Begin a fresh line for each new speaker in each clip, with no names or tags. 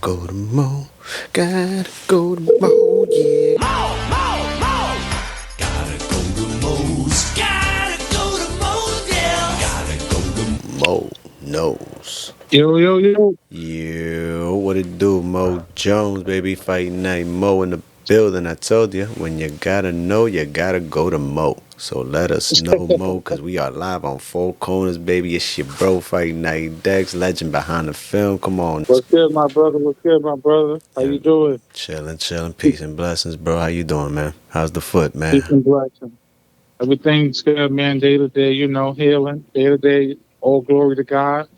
go to Mo. Gotta go to Mo, yeah.
Gotta go to Moe's. Gotta go to Moe's, yeah. Gotta go to
Mo knows.
Yo.
Yo, what it do? Mo Jones, baby. Fight night. Mo in the building. I told you, when you gotta know, you gotta go to Mo. So let us know, Mo, because we are live on Four Corners, baby. It's your bro, FightNightX, legend behind the film. Come on.
What's good, my brother? What's good, my brother? How
Yeah,
you doing?
chilling. Peace and blessings, bro. How you doing, man? How's the foot,
Peace
man?
and blessings. Everything's good, man. Day to day, healing. Day to day, all glory to God.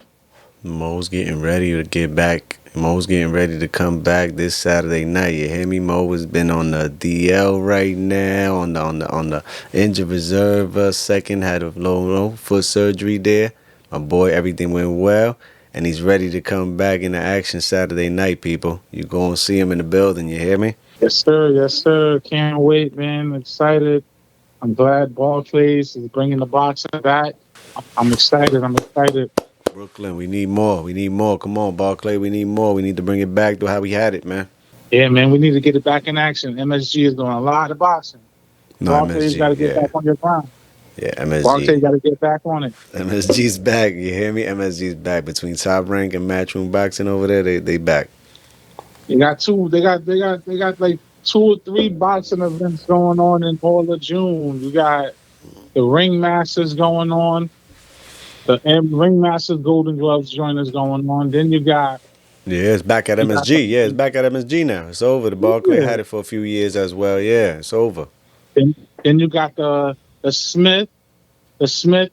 Mo's getting ready to get back. Mo's getting ready to come back this Saturday night. You hear me? Mo has been on the DL right now, on the injured reserve. Second had a low foot surgery there. My boy, everything went well, and he's ready to come back into action Saturday night. People, you go and see him in the building. You hear me?
Yes, sir. Yes, sir. Can't wait, man. Excited. I'm glad Barclays is bringing the boxing back. I'm excited.
Brooklyn, we need more. Come on, Barclay, we need more. We need to bring it back to how we had it, man.
Yeah, man. We need to get it back in action. MSG is doing a lot of boxing.
No,
Barclays got
MSG,
to get
yeah.
back on your ground.
Yeah,
Barclays
MSG.
got to get back on it.
MSG's back. You hear me? MSG's back. Between Top Rank and Matchroom Boxing over there, they back.
You got two. They got like 2 or 3 boxing events going on in all of June. You got the Ring Masters going on, the Ring Masters Golden Gloves joint is going on. Then you got
Yeah, it's back at MSG. Yeah, it's back at MSG now. It's over. The Barclay
yeah.
had it for a few years as well. Yeah, it's over.
Then you got the Smith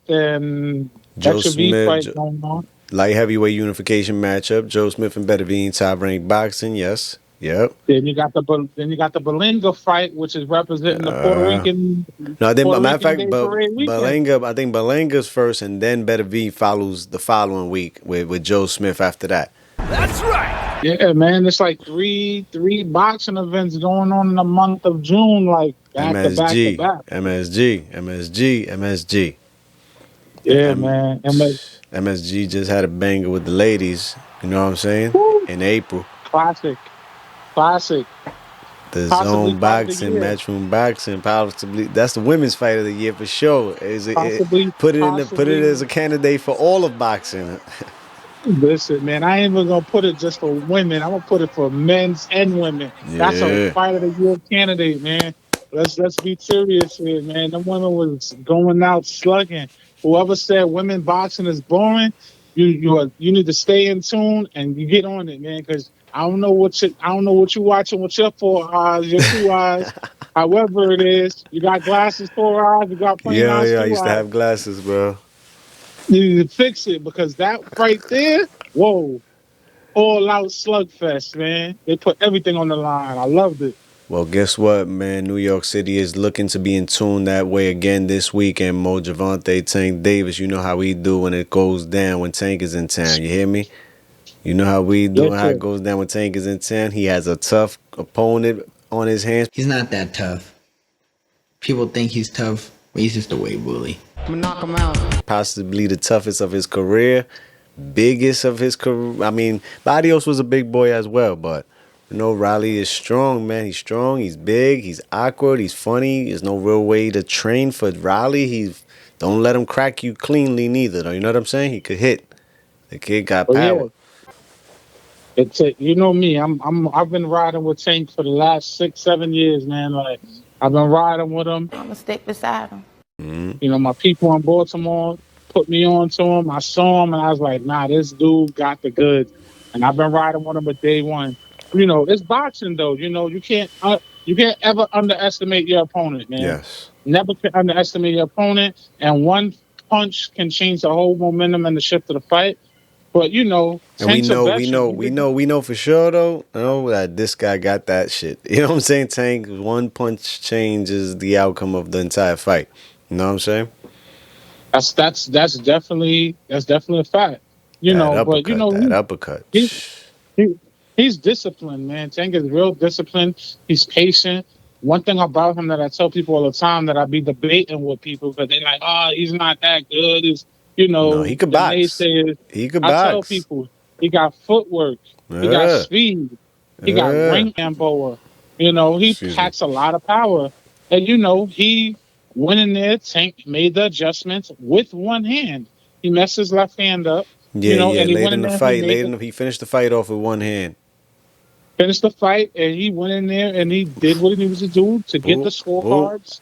and
Joe
Extra V
Smith,
fight going on.
light heavyweight unification matchup. Joe Smith and Bettavine, Top Rank Boxing. Yes. Yep.
Then you got the Belinga fight, which is representing the Puerto Rican.
No, I think,
Puerto
matter of fact,
Rican Day Parade weekend.
I think Belenga's first, and then Bettavine follows the following week with Joe Smith after that.
That's right.
Yeah, man, it's like three boxing events going on in the month of June, like back to back to back.
MSG.
Yeah, man.
MSG just had a banger with the ladies. You know what I'm saying?
Woo.
In April.
Classic.
The
Possibly
zone
fight of the
boxing,
year.
matchroom boxing, possibly that's the women's fight of the year for sure. Put it as a candidate for all of boxing.
Listen, man, I ain't even gonna put it just for women. I'm gonna put it for men's and women. That's a
Yeah.
fight of the year candidate, man. Let's be serious here, man. The women was going out slugging. Whoever said women boxing is boring, you need to stay in tune and you get on it, man. Because I don't know what you watching with your 4 eyes, your 2 eyes. However it is, you got glasses, 4 eyes. You got plain eyes, 2
I used to
eyes.
have glasses, bro.
You need to fix it because that right there, whoa, all out slugfest, man. They put everything on the line. I loved it.
Well, guess what, man? New York City is looking to be in tune that way again this weekend. Mo Gervonta, Tank Davis, you know how we do when it goes down when Tank is in town. You hear me? You know how we do
Yes,
how
sir.
it goes down when Tank is in town. He has a tough opponent on his hands.
He's not that tough. People think he's tough, but he's just a weight bully.
I'm gonna knock him out.
Possibly the toughest of his career, biggest of his career. I mean, Barrios was a big boy as well, but you know, Riley is strong, man. He's strong, he's big, he's awkward, he's funny. There's no real way to train for Riley. Don't let him crack you cleanly neither, though. You know what I'm saying? He could hit. The kid got power.
Yeah. You know me. I've been riding with Tank for the last 6-7 years, man. Like I've been riding with him.
I'm gonna stick beside him.
Mm-hmm.
You know, my people in Baltimore put me on to him. I saw him and I was like, nah, this dude got the goods. And I've been riding with him at day one. You know, it's boxing though. You know, you can't ever underestimate your opponent, man.
Yes.
Never can underestimate your opponent. And one punch can change the whole momentum and the shift of the fight. But you know,
And we know for sure though, that this guy got that shit. You know what I'm saying? Tank, one punch changes the outcome of the entire fight. You know what I'm saying?
That's definitely a fact. You know, but you know
that uppercut.
He's disciplined, man. Tank is real disciplined. He's patient. One thing about him that I tell people all the time that I be debating with people because they're like, oh, he's not that good. You know,
no, he could box.
Naysayers.
He could
I
box.
tell people he got footwork. He got
Yeah.
speed. He got
Yeah.
ring Gamboa. You know, he
Excuse me.
packs a lot of power. And you know, he went in there, Tank made the adjustments with one hand. He messed his left hand up, you
Yeah,
know,
yeah.
and he
Late
went
in
in
the
there, he
fight,
made
late
the
in the, he finished the fight off with one hand.
finished the fight, and he went in there and he did what he needed to do to get the
Boop, boop.
scorecards.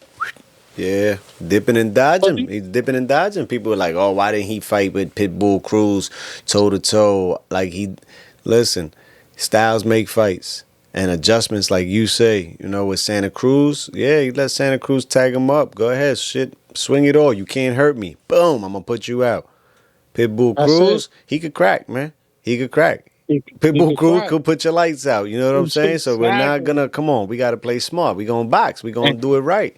Yeah, dipping and
But
dodging. He's dipping and dodging. People are like, "Oh, why didn't he fight with Pitbull Cruz toe to toe?" Like he, listen, styles make fights and adjustments, like you say. You know, with Santa Cruz, yeah, you let Santa Cruz tag him up. Go ahead, shit, swing it all. You can't hurt me. Boom, I'm gonna put you out. Pitbull
that's it.
Cruz, he could crack, man. He could crack.
He
Pitbull
could
Cruz
crack.
could put your lights out. You know what I'm saying? So we're not
Exactly.
gonna come on. We gotta play smart. We gonna box. We gonna
And
do it right.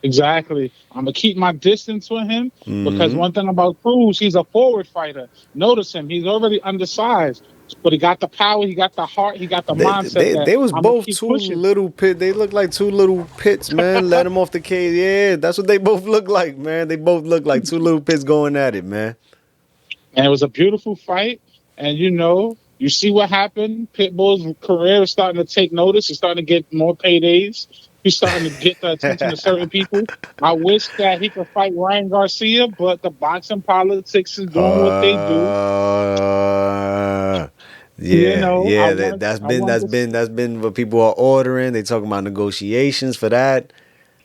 exactly. I'm gonna keep my distance with him because
Mm-hmm.
one thing about Cruz, he's a forward fighter. Notice him; he's already undersized, but he got the power, he got the heart, he got the
They,
mindset
they
that
they was
I'm gonna
both
keep
two
pushing.
little pit. They look like two little pits, man. Let them off the cage. Yeah, that's what they both look like, man. They both look like two little pits going at it, man.
And it was a beautiful fight. And you know, you see what happened. Pitbull's career is starting to take notice. He's starting to get more paydays. He's starting to get the attention of certain people. I wish that he could fight Ryan Garcia, but the boxing politics is doing what they do.
uh,
You
yeah,
know,
yeah. That's
I
been
wanted
that's
to,
been that's been what people are ordering. They talking about negotiations for that.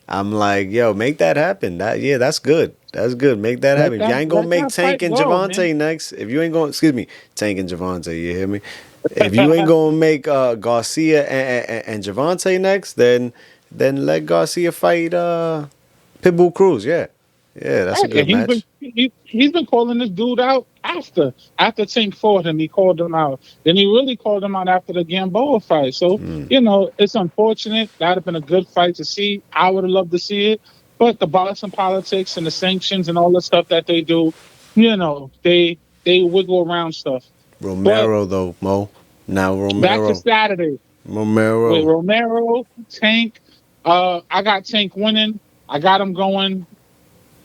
I'm like, yo, make that happen. That's good. That's good. Make that happen. If you ain't gonna
let
make
that
Tank
fight
and
go, man.
Gervonta next, if you ain't going, excuse me, Tank and Gervonta, you hear me? If you ain't gonna make Garcia and Gervonta next, then let Garcia fight Pitbull Cruz. Yeah, yeah, that's a
Right,
good
and
match.
he's been calling this dude out after Tank fought him. He called him out. Then he really called him out after the Gamboa fight. So
Mm.
you know it's unfortunate. That'd have been a good fight to see. I would have loved to see it, but the boxing politics and the sanctions and all the stuff that they do, you know, they wiggle around stuff. But
Romero though, Mo. Now
back to
Romero,
Saturday with
Romero.
Romero, Tank. I got Tank winning. I got him going.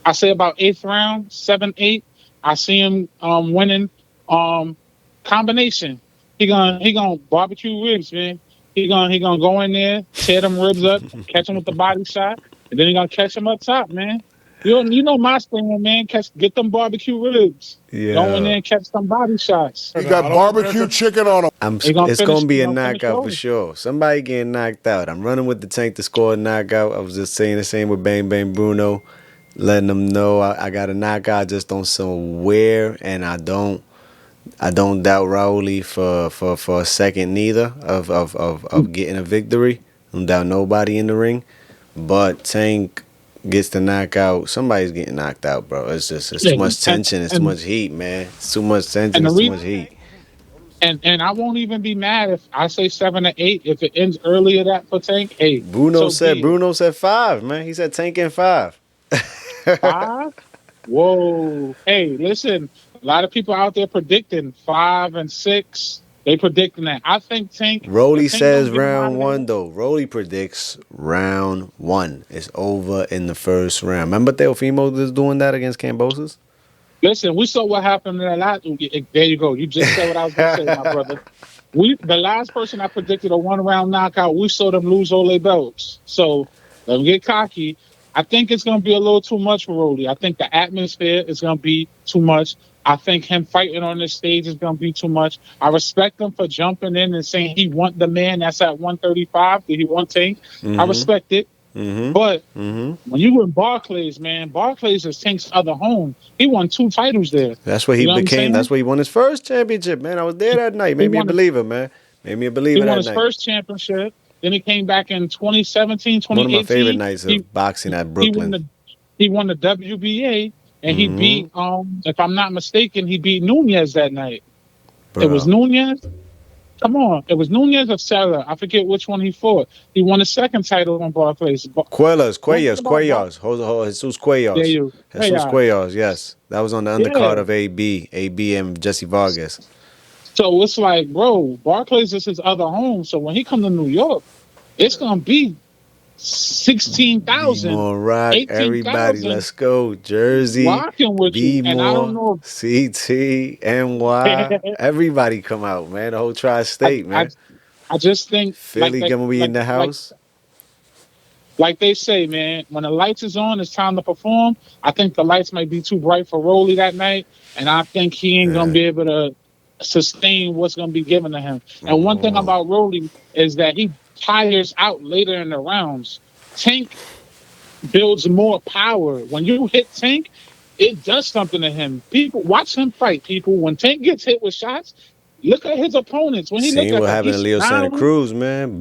I say about eighth round, 7-8. I see him winning. Um, Combination. He gonna barbecue ribs, man. He gonna go in there, tear them ribs up, catch him with the body shot, and then he gonna catch him up top, man. You know my style, man. Get them barbecue ribs. Go in
Yeah.
there and catch some body shots.
He got barbecue chicken on him.
He gonna
It's
finish.
gonna
He
be a
gonna finish
knockout for
over.
sure. Somebody getting knocked out. I'm running with the Tank to score a knockout. I was just saying the same with Bang Bang Bruno, letting them know I got a knockout. I just don't know where, and I don't doubt Rauli for a second neither of getting a victory. I don't doubt nobody in the ring, but Tank gets the knockout. Somebody's getting knocked out, bro. It's too
Yeah,
much
and
tension. It's too
and
much heat, man. It's too much tension.
and the
It's too
reason
much heat.
and I won't even be mad if I say 7-8. If it ends earlier that for Tank, hey,
Bruno
so
said
be it.
Bruno said five, man. He said Tank in five.
Five? Whoa. Hey, listen, a lot of people out there predicting 5 and 6. They predicting that. I think Tank, if
Rolly
Tank
says
don't get him out
round
of there,
one though. Rolly predicts round one. It's over in the first round. Remember Teofimo was doing that against Cambosos?
listen, we saw what happened in that last. There you go. You just said what I was going to say, my brother. The last person I predicted a 1 round knockout, we saw them lose all their belts. So let them get cocky. I think it's going to be a little too much for Rolly. I think the atmosphere is going to be too much. I think him fighting on this stage is going to be too much. I respect him for jumping in and saying he want the man that's at 135. That he want Tank. I
Mm-hmm.
respect it. But
Mm-hmm. Mm-hmm.
when you in Barclays, man, Barclays is Tank's other home. He won 2 titles there.
That's what he
You know what I'm
became.
saying?
That's where he won his first championship, man. I was there that night.
He
Made me a
won.
believer, man. Made me a
He
believer
won
that
his
night.
first championship. Then he came back in 2017,
One of my favorite
2018.
nights
He
of boxing at
he won
Brooklyn.
the WBA, and he
Mm-hmm.
beat if I'm not mistaken, he beat Nunez that night. It was
Bro.
Nunez. Come on, it was Nunez or Sarah. I forget which one he fought. He won a second title on Barclays. One thing about
Cuellas. Jesus
there
Cuellas.
you, hey,
Jesus Cuellas, yes. That was on the undercard
yeah.
of AB and Jesse Vargas.
So it's like, bro, Barclays is his other home. So when he come to New York, it's gonna be
B
16,000,
more rock. Everybody,
18,000
let's go. Jersey,
rocking with you.
B
And I don't
more,
know.
CT, NY. Everybody come out, man. The whole
I,
tri-state,
I
man.
I just think
Philly gonna be in the
like
house.
like they say, man, when the lights is on, it's time to perform. I think the lights might be too bright for Rolly that night, and I think he ain't gonna
Yeah.
be able to sustain what's gonna be given to him. And one thing
Oh.
about Rolly is that he tires out later in the rounds. Tank builds more power. When you hit Tank, it does something to him. People watch him fight. People, when Tank gets hit with shots, look at his opponents. When he look
Seen
at
what
them,
happened to
he's
Leo Santa
smiling.
Cruz, man.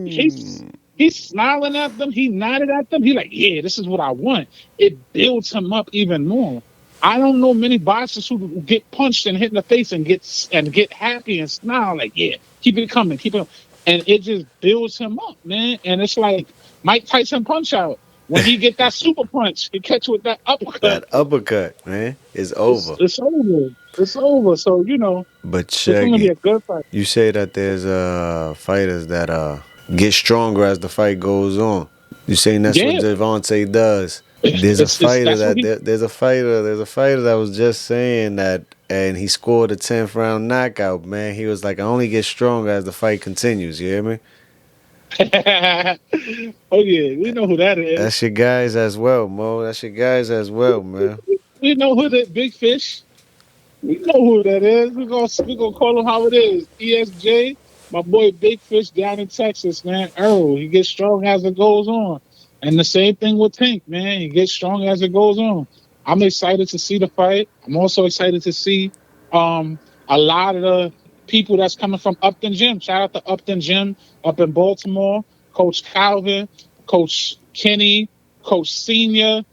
He's
Bloom.
he's smiling at them. He nodded at them. He like, yeah, this is what I want. It builds him up even more. I don't know many boxers who get punched and hit in the face and get happy and smile like, yeah, keep it coming, keep it, and it just builds him up, man. And it's like Mike Tyson punch out when he get that super punch, he catch with that uppercut.
That uppercut, man, is
It's
over.
it's over. It's over. So
But
it's
check
gonna be
it.
a good fight.
You say that there's fighters that get stronger as the fight goes on. You saying that's what
Yeah,
Gervonta does? There's a
it's
fighter
that's what
that
he.
there's a fighter that was just saying that, and he scored a 10th round knockout. Man, he was like, I only get stronger as the fight continues. You hear me?
Oh yeah, we know who that is.
That's your guys as well, Mo. That's your guys as well, man.
We know who that big fish. We know who that is. We gonna call him how it is. ESJ, my boy Big Fish down in Texas, man. Earl, he gets strong as it goes on, and the same thing with Tank, man. He gets strong as it goes on. I'm excited to see the fight. I'm also excited to see um a lot of the people that's coming from Upton Gym. Shout out to Upton Gym up in Baltimore. Coach Calvin, Coach Kenny, Coach Senior.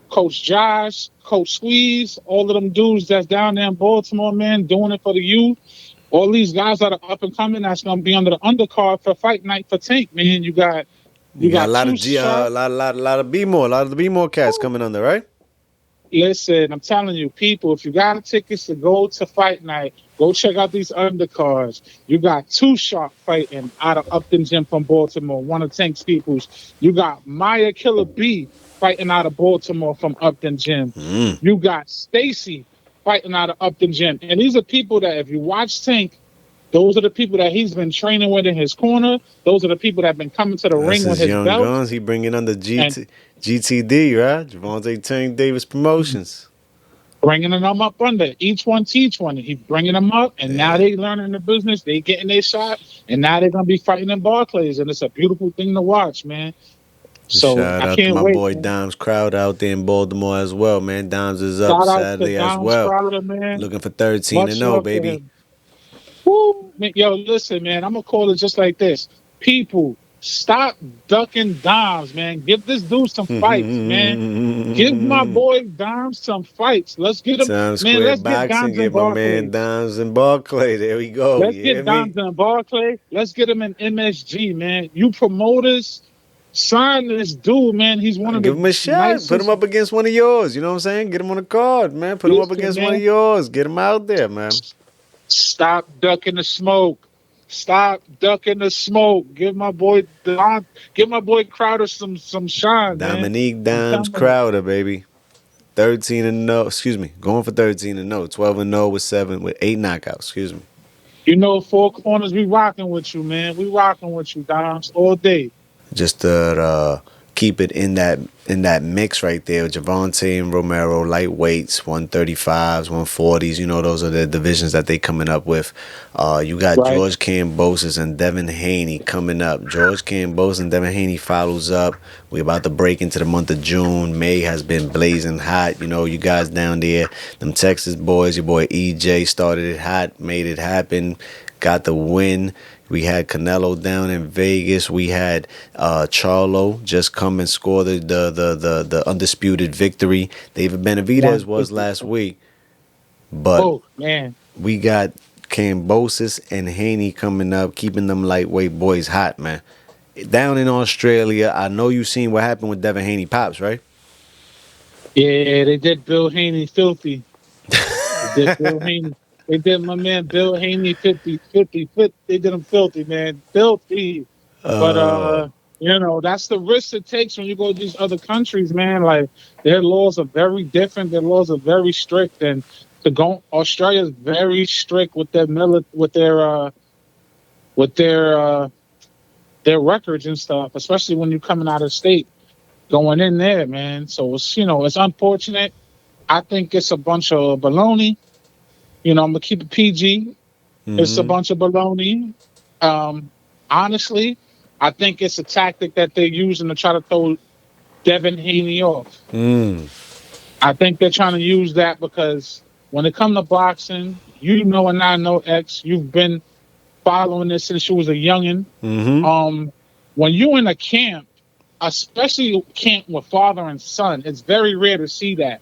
Coach Josh, Coach Squeeze, all of them dudes that's down there in Baltimore, man, doing it for the youth. All these guys that are up and coming, that's gonna be under the undercard for Fight Night for Tank, man. You
You got a
got
lot
two
of
shots.
lot of B more, a lot of the B more cats coming under, right?
Listen, I'm telling you, people, if you got tickets to go to Fight Night, go check out these undercards. You got two sharp fighting out of Upton Gym from Baltimore, one of Tank's peoples. You got Maya Killer B fighting out of Baltimore from Upton Gym.
Mm.
You got Stacy fighting out of Upton Gym. And these are people that, if you watch Tank, those are the people that he's been training with in his corner. Those are the people that have been coming to the
That's
ring with
his
his
young
belt.
guns. He bringing under
And
GTD, right? Gervonta Tank Davis Promotions.
bringing them up under. Each one teach one. He's bringing them up, and now
Yeah.
they learning the business. They getting their shot, and now they're gonna be fighting in Barclays, and it's a beautiful thing to watch, man.
Just
So
shout
I
out to
can't
my
wait,
boy
man.
Dimes Crowd out there in Baltimore as well, man. Dimes is up
Shout out to
Saturday as
Dom
well.
Crowder, man.
Looking for 13 and
Much
0,
love to
baby.
him. Woo! Man, yo, listen, man. I'm gonna call it just like this. People, stop ducking Doms, man. Give this dude some fights, man. Give my boy Dom some fights. Let's get him,
Times
man.
Square
Let's get
Boxing
Doms in
gave my man
Barclays.
Dimes and Barclay. There we go.
Let's
You hear
get
me?
Doms in Barclay. Let's get him in MSG, man. You promoters, sign this dude, man. He's one of
Give
the
him a shot. Put him
nicest.
up against one of yours. You know what I'm saying? Get him on the card, man. Put him up
Listen,
against one of
man.
yours. Get him out there, man.
Stop ducking the smoke. Stop ducking the smoke. Give my boy Crowder some shine, man.
Dominique
I'm
Dimes
telling you.
Crowder, baby. 13 and 0. Excuse me. Going for 13 and 0. 12 and 0 with 8 knockouts. Excuse me.
You know, four corners, we rocking with you, man. We rocking with you, Doms, all day.
Just to keep it in that mix right there. Gervonta and Romero, lightweights, 135s, 140s. You know, those are the divisions that they coming up with. You got
Right.
George Kambosos and Devin Haney coming up. George Kambosos and Devin Haney follows up. We're about to break into the month of June. May has been blazing hot. You know, you guys down there, them Texas boys, your boy EJ started it hot, made it happen, got the win. We had Canelo down in Vegas. We had Charlo just come and score the undisputed victory. David Benavidez was
150.
last week, but
Oh, man.
we got Kambosos and Haney coming up, keeping them lightweight boys hot, man. Down in Australia, I know you seen what happened with Devin Haney pops, right?
Yeah, they did Bill Haney filthy. They did Bill Haney. They did my man Bill Haney 50, 50, 50. They did him filthy, man. Filthy. But
Oh,
You know, that's the risk it takes when you go to these other countries, man. Like their laws are very different. Their laws are very strict, and to go Australia's very strict with with their records and stuff, especially when you're coming out of state going in there, man. So it's it's unfortunate. I think it's a bunch of baloney. I'm gonna keep it PG. It's a
Mm-hmm.
bunch of baloney. Um, Honestly, I think it's a tactic that they're using to try to throw Devin Haney off.
Mm.
I think they're trying to use that because when it comes to boxing, and I know X, you've been following this since you was a youngin.
Mm-hmm.
When you're in a camp, especially a camp with father and son, it's very rare to see that.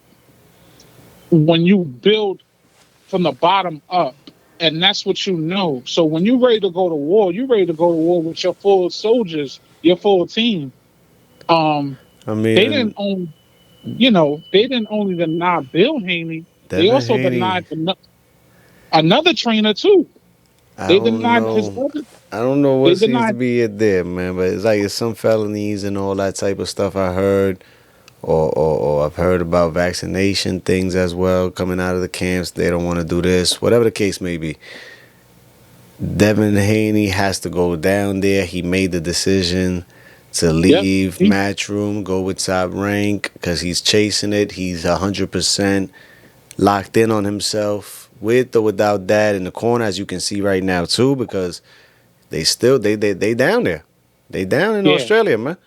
When you build from the bottom up, and that's what you know. So when you're ready to go to war, you're ready to go to war with your full soldiers, your full team. Um,
I
they
mean,
didn't own, they didn't only deny Bill Haney, they
Devin
also
Haney.
denied another trainer too.
I
They
don't
denied his
know.
other.
I don't know
They
what seems to
denied.
be it there, man. But it's like it's some felonies and all that type of stuff. I heard, or I've heard about vaccination things as well coming out of the camps. They don't want to do this, whatever the case may be. Devin Haney has to go down there. He made the decision to
Yep.
leave Matchroom, go with Top Rank because he's chasing it. He's 100% locked in on himself, with or without that in the corner, as you can see right now too, because they still they down there. They down in
Yeah.
Australia, man.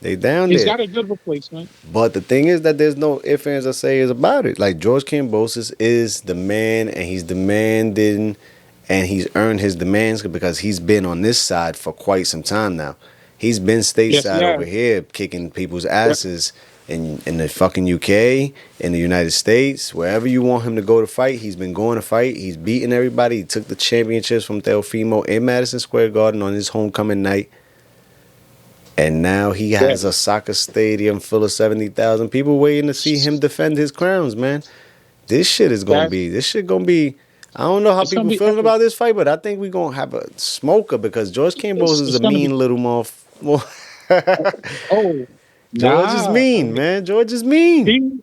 They down
He's
there.
got a good replacement.
But the thing is that there's no ifs, ands, or sayings about it. Like George Kambosos is the man, and he's demanding, and he's earned his demands because he's been on this side for quite some time now. He's been
Yes, he
stateside over
has.
here, kicking people's
Yep.
asses in the fucking UK, in the United States, wherever you want him to go to fight. He's been going to fight. He's beating everybody. He took the championships from Teofimo in Madison Square Garden on his homecoming night. And now he
Yeah.
has a soccer stadium full of 70,000 people waiting to see him defend his crowns, man. This shit is gonna
That's
be. This shit gonna be. I don't know how
it's gonna
people
be
feeling
epic.
about this fight, but I think we gonna have a smoker because George Campbell is
It's
a
gonna be.
mean little
Oh,
George is
nah.
mean, man. George is mean.
He,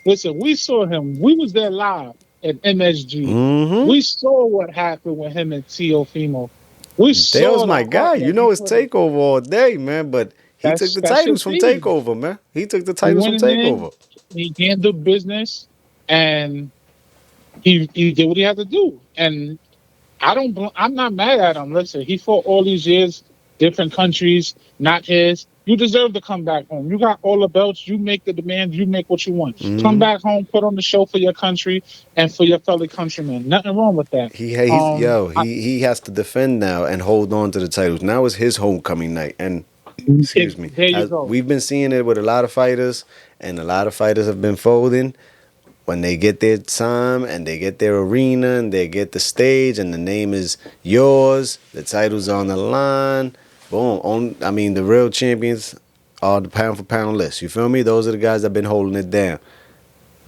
Listen, we saw him. We was there live at MSG.
Mm-hmm.
We saw what happened with him and Teofimo. We
Theo's
saw
my
the heart
guy. You
that
know
he
it's
put in.
Takeover all day, man. But he took the
That's his
titles from
team.
Takeover, man. He took the
He
titles from
went in there.
Takeover.
He handled business, and he did what he had to do. And I'm not mad at him. Listen, he fought all these years, different countries, not his. You deserve to come back home. You got all the belts. You make the demands. You make what you want. Come
Mm-hmm.
back home, put on the show for your country and for your fellow countrymen. Nothing wrong with that.
He's
Um,
yo
I,
he has to defend now and hold on to the titles. Now is his homecoming night, and excuse me,
there you
as
go.
we've been seeing it with a lot of fighters, and a lot of fighters have been folding when they get their time and they get their arena and they get the stage and the name is yours, the title's on the line. Boom. I mean, the real champions are the pound for pound list. You feel me? Those are the guys that have been holding it down.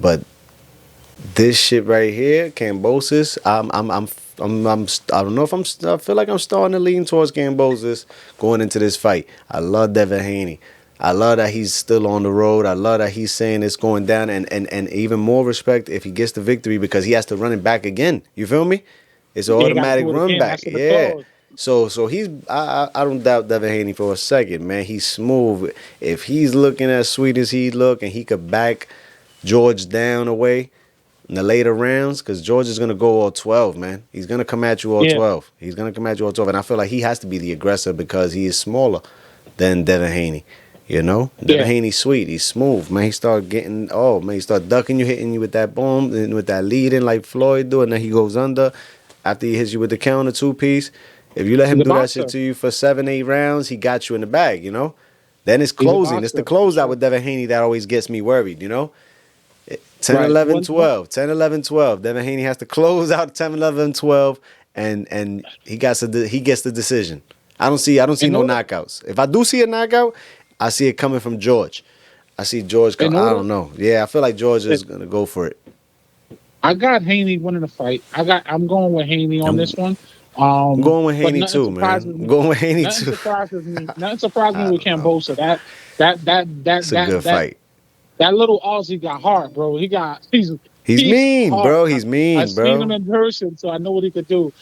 But this shit right here, Kambosos, I don't know if I feel like I'm starting to lean towards Kambosos going into this fight. I love Devin Haney. I love that he's still on the road. I love that he's saying it's going down, and even more respect if he gets the victory because he has to run it back again. You feel me? It's an
Yeah, you got to
automatic
do it
run
again.
back.
That's what the
Yeah.
clause.
So he's I don't doubt Devin Haney for a second, man. He's smooth. If he's looking as sweet as he look and he could back George down away in the later rounds, because George is gonna go all 12, man. He's gonna come at you all
Yeah,
12. He's gonna come at you all 12, and I feel like he has to be the aggressor because he is smaller than Devin Haney. You know, Devin
yeah,
Haney's sweet. He's smooth, man. He start getting, oh man, he start ducking you, hitting you with that boom, and with that lead in like Floyd do, and then he goes under after he hits you with the counter 2-piece. If you let
he's
him
a
do that shit
boxer.
to you for 7, 8 rounds, he got you in the bag. You know. Then it's
He's a
closing. It's the
boxer for
closeout
sure.
with Devin Haney that always gets me worried. You know. 10,
Right.
11, 12. 10, 11, 12. Devin Haney has to close out 10, 11, 12, and he gets the decision. I don't see
In
no
order,
knockouts. If I do see a knockout, I see it coming from George. I see George
in
I
order,
don't know. Yeah, I feel like George is gonna go for it.
I got Haney winning the fight. I'm going with Haney on
And
this one.
I'm going with
But
Haney
nothing
too, man.
surprises
I'm
me.
going with Haney
Nothing
too.
surprises me. Nothing surprises me
I
with
don't know.
Kambosa. That that that
It's a
that
good
that
fight.
that little Aussie got heart, bro.
He's
He's
mean,
hard.
bro. He's
I've
mean,
seen him
bro.
in person, so I know what he could do.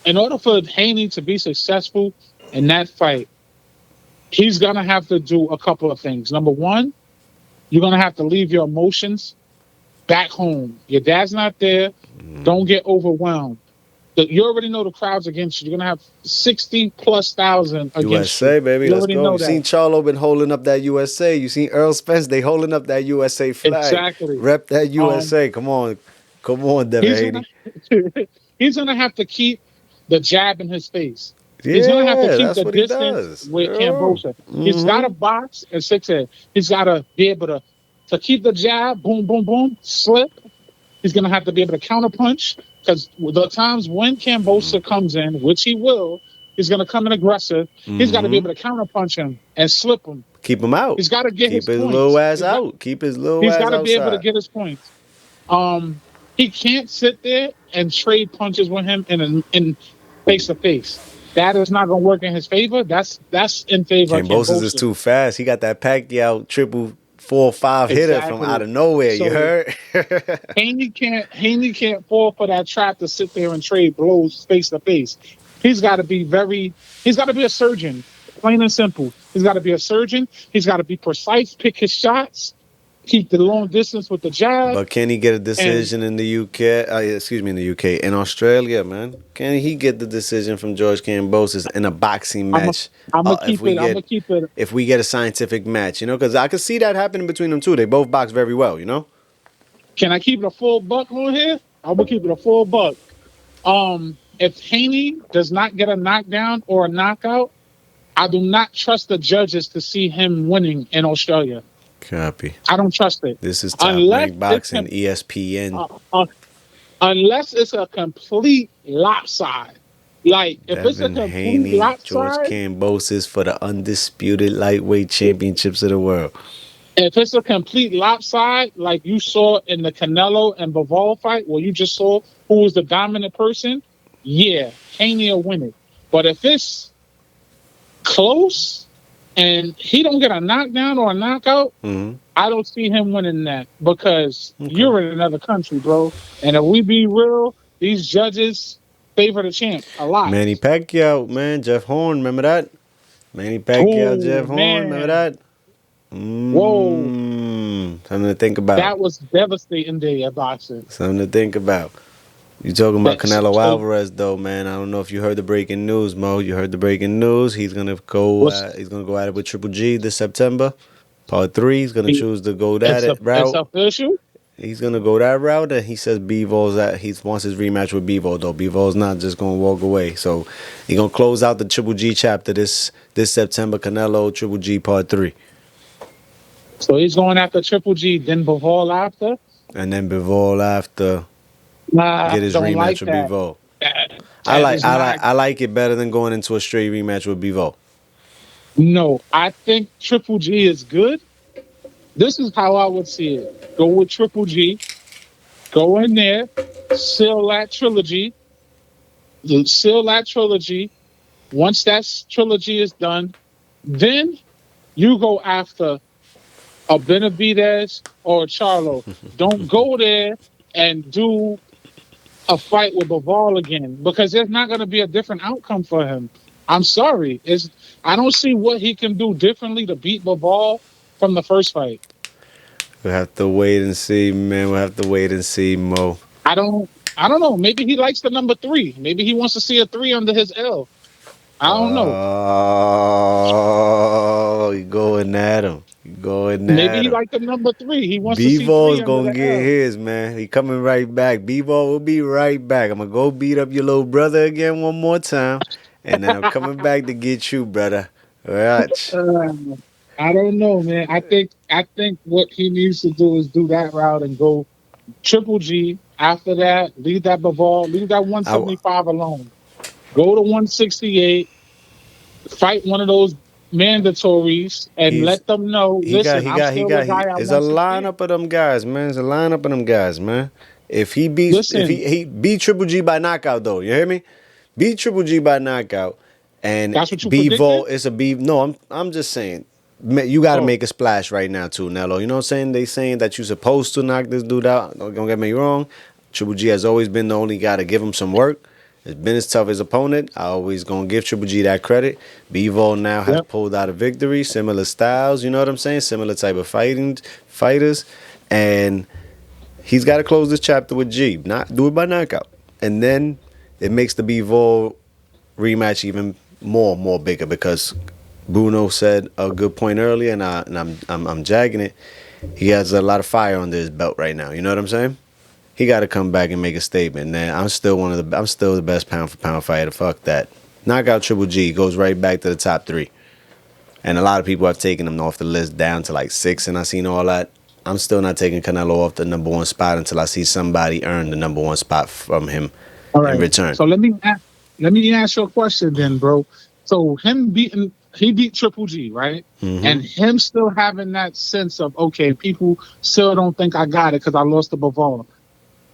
In order for Haney to be successful in that fight, he's gonna have to do a couple of things. Number one, you're gonna have to leave your emotions back home. Your dad's not there. Don't get overwhelmed. You already know the crowd's against you. You're gonna have 60 plus thousand against you.
USA, baby.
You
Let's
already
go.
know
You
that.
seen Charlo been holding up that USA. You seen Earl Spence, they holding up that USA flag.
Exactly.
Rep that
Um,
USA. Come on. Come on, Devin
he's gonna
Haney.
he's gonna have to keep the jab in his face. He's gonna have to
Yeah,
keep
that's
the
what he
distance
does.
with
Yeah.
Kambosa. He's got to
Mm-hmm.
box and six head. He's got to be able to keep the jab, boom, boom, boom, slip. He's gonna have to be able to counterpunch because the times when Kambosa comes in, which he will, he's gonna come in aggressive. He's got to be
Mm-hmm.
able to counterpunch him and slip him.
Keep him out.
He's got to get
Keep
his
his little
points.
ass out. Keep his little
He's
ass
got to be able to
outside.
get his points. He can't sit there and trade punches with him in face to face. That is not going to work in his favor. That's in favor of
Kambosos is
Kambosa.
too fast. He got that Pacquiao triple 4-5 hitter from out
Exactly.
of nowhere. You
So
heard?
Haney can't fall for that trap to sit there and trade blows face to face. He's got to be a surgeon, plain and simple. He's got to be a surgeon. He's got to be precise, pick his shots, keep the long distance with the jab,
But can he get a
and
decision in the UK? Excuse me, in the UK, in Australia, man. Can he get the decision from George Kambosos in a boxing
I'm
match?
gonna
If
keep
we
it. I'm
get
gonna keep it.
if we get a scientific match, you know, because I could see that happening between them two. They both box very well, you know.
Can I keep it a full buck on here? I'm gonna keep it a full buck. If Haney does not get a knockdown or a knockout, I do not trust the judges to see him winning in Australia.
Copy.
I don't trust it
This is top
unless
ranked
it's
boxing, ESPN.
uh, uh, unless it's a complete lopside. Like if it's a
Devin
complete
Haney, George
lopside,
Kambosos for the undisputed lightweight championships of the world.
if it's a complete lopside, like you saw in the Canelo and Bivol fight, where you just saw who was the dominant person, yeah, Haney will win it. But if it's close and he don't get a knockdown or a knockout,
Mm-hmm.
I don't see him winning that because
Okay.
you're in another country, bro. And if we be real, these judges favor the champ a lot.
Manny Pacquiao, man, Jeff Horn, remember that? Manny Pacquiao,
Oh
Jeff Horn, remember
man,
that?
whoa,
Something to think about.
that was devastating day at boxing.
Something to think about. You talking about
That's
Canelo
so.
Alvarez though, man? I don't know if you heard the breaking news, Mo. You heard the breaking news? He's gonna go.
What's
He's gonna go at it with Triple G this September. Part 3. He's gonna
he,
choose to go that
it's
route.
official.
He's gonna go that route, and he says Bivol that he wants his rematch with Bivol though. Bivol's not just gonna walk away, so he's gonna close out the Triple G chapter this September. Canelo Triple G Part 3,
So he's going after Triple G, then Bivol after.
and then Bivol after
Nah,
get his
don't
rematch
like
with
that.
Bivol.
That
I
that
like
is
I
not.
like I like it better than going into a straight rematch with Bivol.
No, I think Triple G is good. This is how I would see it. Go with Triple G. Go in there, seal that trilogy. Seal that trilogy. Once that trilogy is done, then you go after a Benavidez or a Charlo. Don't go there and do a fight with Bivol again because there's not going to be a different outcome for him. I'm sorry. I don't see what he can do differently to beat Bivol from the first fight.
We'll have to wait and see, man. We'll have to wait and see, Mo.
I don't know. Maybe he likes the number 3. Maybe he wants to see a 3 under his L. I don't know.
Oh, you going at him. You going
Maybe
at
he
him.
liked the number 3. He wants to see
Bevo's
3 under
gonna
the
get
L.
his, man. He coming right back. Bevo will be right back. I'm gonna go beat up your little brother again one more time. And then I'm coming back to get you, brother. Watch.
I don't know, man. I think what he needs to do is do that route and go Triple G. After that, leave that Bivol, leave that
I,
175 alone. Go to 168, fight one of those mandatories, and
he's
let them know.
he got
Listen,
he
I'm
got he
still the
got he
guy at
it's a
168.
lineup of them guys, man. It's a lineup of them guys, man. If he
Listen,
beat Triple G by knockout though, you hear me? Beat Triple G by knockout, and
That's what you
Bivol
predicted?
is a B. No, I'm just saying. You got to
Oh,
make a splash right now too, Nello. You know what I'm saying? They saying that you're supposed to knock this dude out. Don't get me wrong. Triple G has always been the only guy to give him some work. It's been his toughest opponent. I always gonna give Triple G that credit. Bivol now has
yep.
pulled out a victory. Similar styles, you know what I'm saying? Similar type of fighters, and he's got to close this chapter with G. Not do it by knockout, and then it makes the Bivol rematch even more bigger because Bruno said a good point earlier, and I'm jagging it. He has a lot of fire under his belt right now. You know what I'm saying? He got to come back and make a statement. Man, I'm still the best pound for pound fighter. Fuck that. Knockout Triple G goes right back to the top 3. And a lot of people have taken him off the list down to like 6, and I seen all that. I'm still not taking Canelo off the number 1 spot until I see somebody earn the number 1 spot from him
All
in
right.
return.
So let me ask you a question then, bro. So he beat Triple G, right?
Mm-hmm.
And him still having that sense of, okay, people still don't think I got it because I lost to Bivol.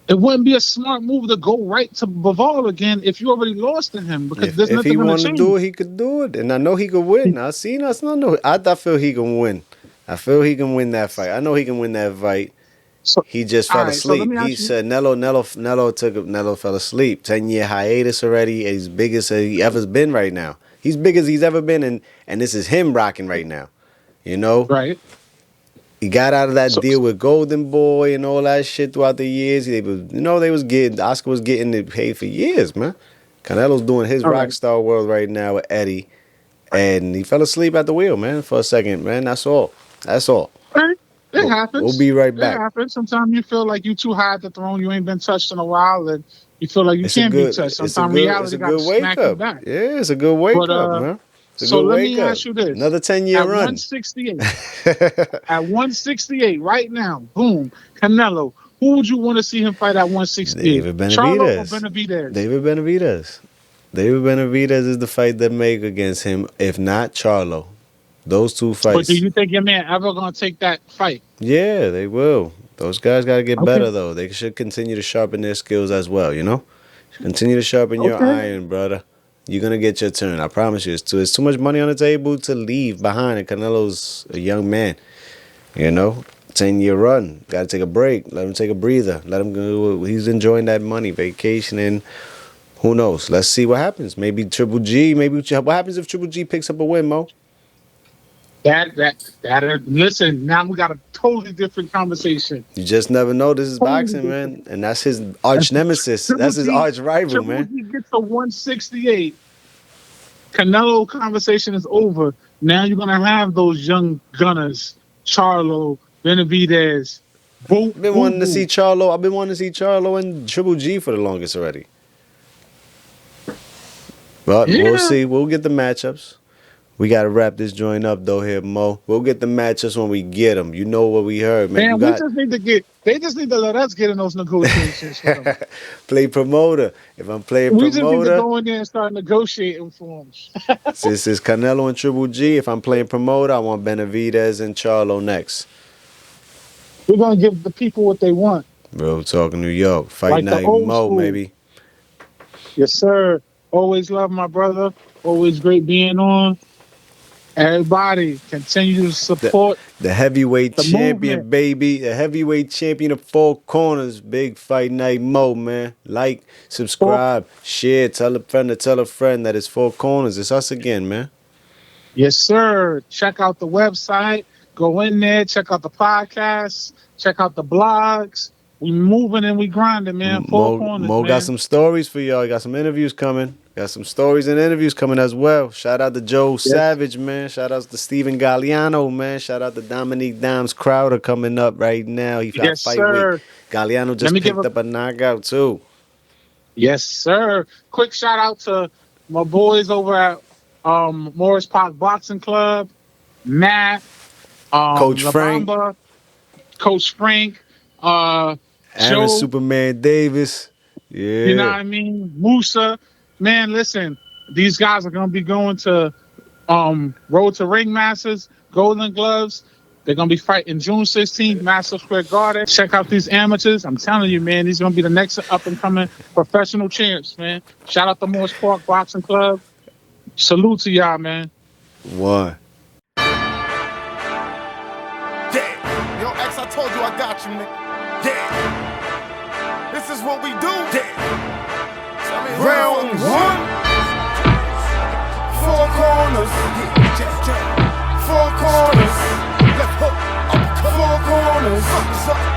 It wouldn't be a smart move to go right to Bivol again if you already lost to him because there's
If he
nothing going to
wanted to do
change.
it, he could do it, and I know he could win. I seen us. I feel he can win. I feel he can win that fight. I know he can win that fight.
So,
He just
all
fell
right. So let
asleep.
me
He
ask you.
said Nello fell asleep. 10-year hiatus already. He's big as he ever been right now. He's big as he's ever been, and this is him rocking right now. You know,
Right.
he got out of that
So,
deal with Golden Boy and all that shit throughout the years. Oscar was getting it paid for years, man. Canelo's doing his
all
rock
right.
star world right now with Eddie, and he fell asleep at the wheel, man, for a second, man. That's all. That's all.
All right. It
But we'll
happens.
be right
It
back.
happens. Sometimes you feel like you too high at the throne. You ain't been touched in a while, and you feel like you can't be touched. Sometimes
It's
reality
a
got to
good wake
smack you
up.
back.
Yeah, it's a good wake
But
up, man. It's a
so
good
let
wake
me
up.
ask you this:
Another 10-year
at
run.
168, at 168 right now, boom, Canelo. Who would you want to see him fight at 168?
David
Charlo or
Benavidez.
Benavidez?
David Benavidez. David Benavidez is the fight that make against him. If not, Charlo. Those two
But do
fights.
you think your man ever gonna take that fight?
Yeah, they will. Those guys got to get
Okay,
better, though. They should continue to sharpen their skills as well, you know? Continue to sharpen your
okay.
iron, brother. You're going to get your turn. I promise you. It's too much money on the table to leave behind. And Canelo's a young man, you know? 10-year run. Got to take a break. Let him take a breather. Let him go. He's enjoying that money, vacationing. Who knows? Let's see what happens. Maybe Triple G. What happens if Triple G picks up a win, Mo?
Listen, now we got a totally different conversation.
You just never know. This is
Totally
boxing,
different.
man. And that's his arch nemesis.
Triple
That's his
G,
arch rival,
Triple
man.
G gets to 168. Canelo conversation is over. Now you're gonna have those young gunners, Charlo, Benavidez, Boo
I've been
Boo
wanting to see
Boo.
Charlo. I've been wanting to see Charlo and Triple G for the longest already. But we'll
Yeah,
see. We'll get the matchups. We got to wrap this joint up, though, here, Mo. We'll get the matchups when we get them. You know what we heard, man. You
man. We
got
just need to get. They just need to let us get in those negotiations for them.
play promoter. If I'm playing
We just need to
promoter,
go in there and start negotiating for them.
since it's Canelo and Triple G, if I'm playing promoter, I want Benavidez and Charlo next.
We're gonna give the people what they want,
Real talk, New York. Fight
like the
night,
old
Mo,
school.
maybe.
Yes, sir. Always love my brother. Always great being on. Everybody continue to support
The heavyweight
the
champion,
movement.
baby. The heavyweight champion of 4 corners. Big Fight Night Mo, man. Like, subscribe, share, tell a friend to tell a friend that it's 4 corners. It's us again, man.
Yes, sir. Check out the website. Go in there. Check out the podcast. Check out the blogs. We moving and we grinding, man. Four corners,
Mo got
man.
some stories for y'all. He got some interviews coming. Got some stories and interviews coming as well. Shout out to Joe
Yes.
Savage, man. Shout out to Steven Galliano, man. Shout out to Dominique Dimes Crowder coming up right now. He got
Yes,
fight week.
sir.
Galliano
Let
just
me give
picked
a
up a knockout, too.
yes, sir. Quick shout out to my boys over at Morris Park Boxing Club, Matt,
Coach
La
Frank,
Bamba, Coach Frank,
Aaron
Joe.
Superman Davis.
You know what
Yeah.
I mean? Musa. Man, listen, these guys are gonna be going to Road to Ring Masters, Golden Gloves. They're gonna be fighting June 16th, Madison Square Garden. Check out these amateurs. I'm telling you, man, these are gonna be the next up and coming professional champs, man. Shout out to Morris Park Boxing Club. Salute to y'all, man.
One.
Yeah. Yo, X, I told you I got you, nigga. Yeah. This is what we do. Yeah. Round one. Four corners. Four corners. Left hook. Four corners.